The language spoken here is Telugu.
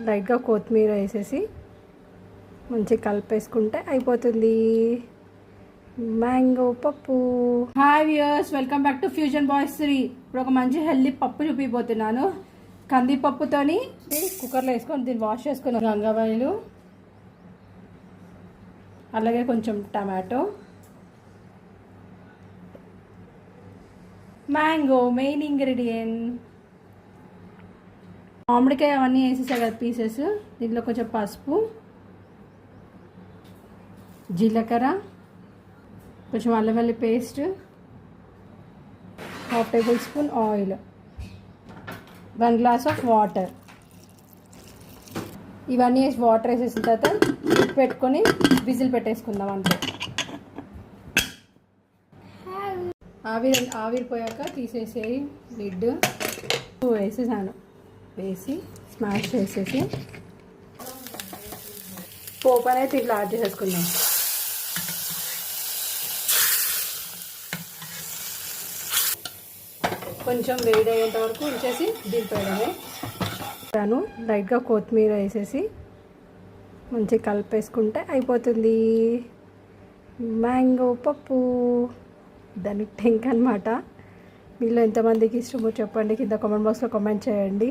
లైట్గా కొత్తిమీర వేసేసి మంచిగా కలిపేసుకుంటే అయిపోతుంది మ్యాంగో పప్పు. Hi viewers, welcome back to fusion boys 3. ఇప్పుడు ఒక మంచి హెల్దీ పప్పు చూపిపోతున్నాను. కందిపప్పుతోని కుక్కర్లో వేసుకొని దీన్ని వాష్ చేసుకుని గంగాబాయిలు, అలాగే కొంచెం టమాటో, మ్యాంగో మెయిన్ ఇంగ్రీడియంట్, మామిడికాయ అవన్నీ వేసేసాయి కదా పీసెస్. దీంట్లో కొంచెం పసుపు, జీలకర్ర, కొంచెం అల్లం వెల్లుల్లి paste, 1/2 tablespoon oil, 1 glass of water. ఇవన్నీ వేసి వాటర్ వేసేసిన తర్వాత పెట్టుకొని విజిల్ పెట్టేసుకుందాం అంతే. ఆవిరిపోయాక తీసేసి లిడ్ వేసేసాను. వేసి స్మాష్ చేసేసి పోపు అనేది ఇట్లా యాడ్ చేసేసుకుందాం. కొంచెం వేడి అయ్యేంత వరకు ఉంచేసి దింపేయడమే. లైట్గా కొత్తిమీర వేసేసి మంచిగా కలిపేసుకుంటే అయిపోతుంది మ్యాంగో పప్పు. దానికి టెంక్ అనమాట. మీలో ఎంతమందికి ఇష్టమో చెప్పండి, కింద కామెంట్ బాక్స్లో కామెంట్ చేయండి.